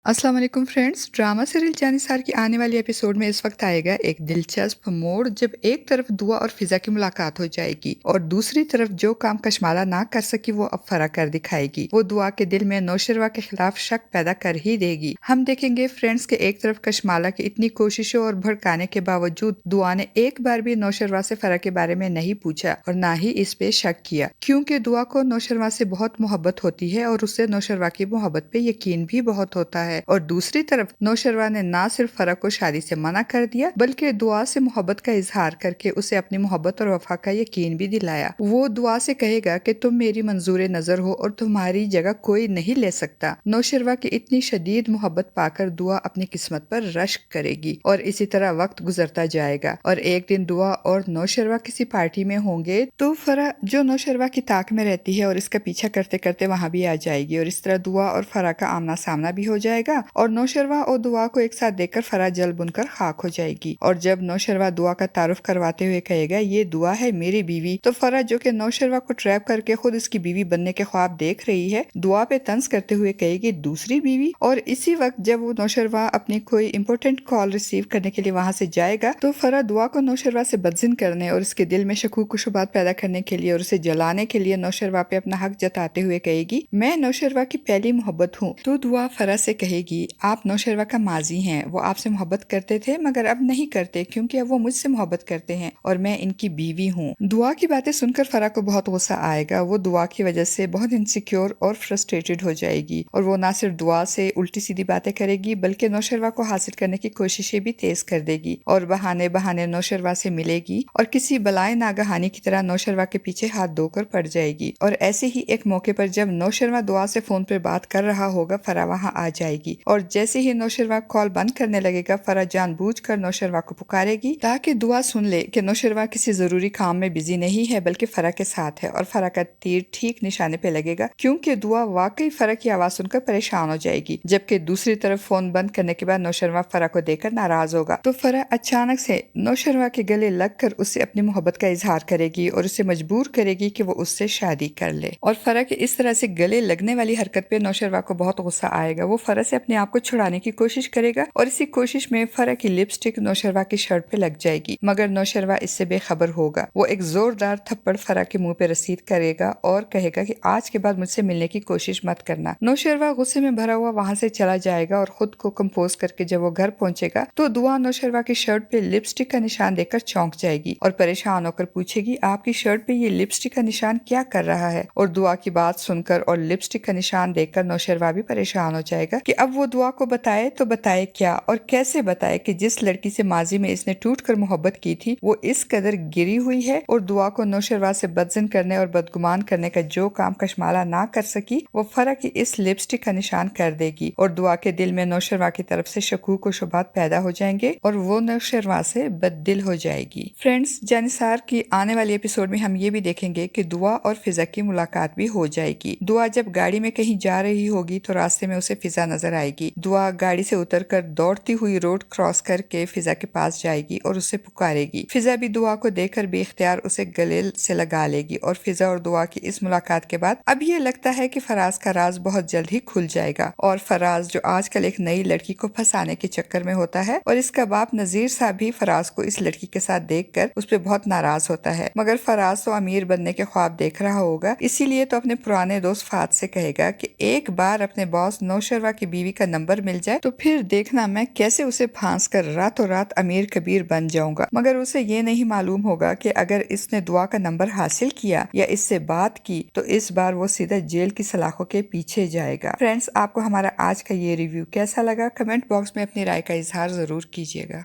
अस्सलाम वालेकुम friends. Drama serial Jannisar की आने वाली एपिसोड में इस वक्त आएगा एक दिलचस्प मोड़ जब एक तरफ दुआ और फिजा की मुलाकात हो जाएगी और दूसरी तरफ जो काम कशमाला ना कर सकी वो अब फरा कर दिखाएगी। वो दुआ के दिल में नौशरवा के खिलाफ शक पैदा कर ही देगी। हम देखेंगे फ्रेंड्स के एक तरफ कशमाला की इतनी कोशिशों और भड़काने के बावजूद दुआ ने एक बार भी नौशरवा से फरा के बारे में नहीं पूछा और ना ही इस पे शक किया, क्योंकि दुआ को नौशरवा से बहुत मोहब्बत होती है और उससे नौशरवा की मोहब्बत पे यकीन भी बहुत होता है। और दूसरी तरफ नौशरवा ने ना सिर्फ फरा को शादी से मना कर दिया बल्कि दुआ से मोहब्बत का इजहार करके उसे अपनी मोहब्बत और वफा का यकीन भी दिलाया। वो दुआ से कहेगा कि तुम मेरी मंजूर नजर हो और तुम्हारी जगह कोई नहीं ले सकता। नौशरवा की इतनी शदीद मोहब्बत पाकर दुआ अपनी किस्मत पर रश्क करेगी और इसी तरह वक्त गुजरता जाएगा और एक दिन दुआ और नौशरवा किसी पार्टी में होंगे तो फरा जो नौशरवा की ताक में रहती है और इसका पीछा करते करते वहां भी आ जाएगी और इस तरह दुआ और फरा का आमना सामना भी हो जाएगा और नौशरवा और दुआ को एक साथ देखकर फरा जल बुनकर खाक हो जाएगी। और जब नौशरवा दुआ का तारुफ करवाते हुए कहेगा ये दुआ है मेरी बीवी, तो फरा जो कि नौशरवा को ट्रैप करके खुद इसकी बीवी बनने के ख्वाब देख रही है दुआ पे तंज करते हुए कहेगी दूसरी बीवी। और इसी वक्त जब वो नौशरवा अपनी कोई इंपॉर्टेंट कॉल रिसीव करने के लिए वहां से जाएगा तो फरा दुआ को नौशरवा से बदजिन करने और उसके दिल में शकूक शुबात पैदा करने के लिए और उसे जलाने के लिए नौशरवा पे अपना हक जताते हुए कहेगी मैं नौशरवा की पहली मोहब्बत हूँ। तो दुआ फरा से कहेगी आप नौशरवा का माजी हैं, वो आपसे मोहब्बत करते थे मगर अब नहीं करते क्योंकि अब वो मुझसे मोहब्बत करते हैं और मैं इनकी बीवी हूँ। दुआ की बातें सुनकर फरा को बहुत गुस्सा आएगा। वो दुआ की वजह से बहुत इनसिक्योर और फ्रस्ट्रेटेड हो जाएगी और वो ना सिर्फ दुआ से उल्टी सीधी बातें करेगी बल्कि नौशरवा को हासिल करने की कोशिशें भी तेज कर देगी और बहाने बहाने नौशरवा से मिलेगी और किसी बलाए नागहानी की तरह नौशरवा के पीछे हाथ धोकर पड़ जाएगी। और ऐसे ही एक मौके पर जब नौशरवा दुआ से फोन पर बात कर रहा होगा फरा वहां आ जाएगी और जैसे ही नौशरवा कॉल बंद करने लगेगा फरा जानबूझकर नौशरवा को पुकारेगी ताकि दुआ सुन ले कि नौशरवा किसी जरूरी काम में बिजी नहीं है बल्कि फरा के साथ है और फरा का तीर ठीक निशाने पे लगेगा क्योंकि दुआ वाकई फरा की आवाज सुनकर परेशान हो जाएगी। जबकि दूसरी तरफ फोन बंद करने के बाद नौशरवा फरा को देखकर नाराज होगा तो फरा अचानक से नौशरवा के गले लगकर उससे अपनी मोहब्बत का इजहार करेगी और उसे मजबूर करेगी कि वो उससे शादी कर ले। और फरा के इस तरह से गले लगने वाली हरकत पे नौशरवा को बहुत गुस्सा आएगा। वो फरा से अपने आप को छुड़ाने की कोशिश करेगा और इसी कोशिश में फरा की लिपस्टिक नौशरवा की शर्ट पे लग जाएगी मगर नौशरवा इससे बेखबर होगा। वो एक जोरदार थप्पड़ फरा के मुंह पे रसीद करेगा और कहेगा कि आज के बाद मुझसे मिलने की कोशिश मत करना। नौशरवा गुस्से में भरा हुआ वहां से चला जाएगा और खुद को कंपोज करके जब वो घर पहुंचेगा तो दुआ नौशरवा की शर्ट पे लिपस्टिक का निशान देखकर चौंक जाएगी और परेशान होकर पूछेगी आपकी शर्ट पे ये लिपस्टिक का निशान क्या कर रहा है। और दुआ की बात सुनकर और लिपस्टिक का निशान देखकर नौशरवा भी परेशान हो जाएगा कि अब वो दुआ को बताए तो बताए क्या और कैसे बताए कि जिस लड़की से माजी में इसने टूट कर मोहब्बत की थी वो इस कदर गिरी हुई है। और दुआ को नौशरवा से बदजन करने और बदगुमान करने का जो काम कशमाला ना कर सकी वो फरा की इस लिपस्टिक का निशान कर देगी और दुआ के दिल में नौशरवा की तरफ से शकूक और शुबात पैदा हो जाएंगे और वो नौशरवा से बददिल हो जाएगी। फ्रेंड्स, जानिसार की आने वाली एपिसोड में हम ये भी देखेंगे कि दुआ और फिजा की मुलाकात भी हो जाएगी। दुआ जब गाड़ी में कहीं जा रही होगी तो रास्ते में उसे फिजा नजर आएगी। दुआ गाड़ी से उतरकर दौड़ती हुई रोड क्रॉस करके फिजा के पास जाएगी और उसे पुकारेगी। फिजा भी दुआ को देखकर बेख्तियार उसे गले से लगा लेगी और फिजा और दुआ की इस मुलाकात के बाद अब ये लगता है कि फराज का राज बहुत जल्द ही खुल जाएगा। और फराज जो आजकल एक नई लड़की को फंसाने के चक्कर में होता है और इसका बाप नजीर साहब भी फराज को इस लड़की के साथ देखकर उस पर बहुत नाराज होता है मगर फराज तो अमीर बनने के ख्वाब देख रहा होगा, इसीलिए तो अपने पुराने दोस्त फात से कहेगा कि एक बार अपने बॉस नौशरवा की बीवी का नंबर मिल जाए तो फिर देखना मैं कैसे उसे फांस कर रातों रात अमीर कबीर बन जाऊंगा। मगर उसे ये नहीं मालूम होगा कि अगर इसने दुआ का नंबर हासिल किया या इससे बात की तो इस बार वो सीधा जेल की सलाखों के पीछे जाएगा। फ्रेंड्स, आपको हमारा आज का ये रिव्यू कैसा लगा? कमेंट बॉक्स में अपनी राय का इजहार जरूर कीजिएगा।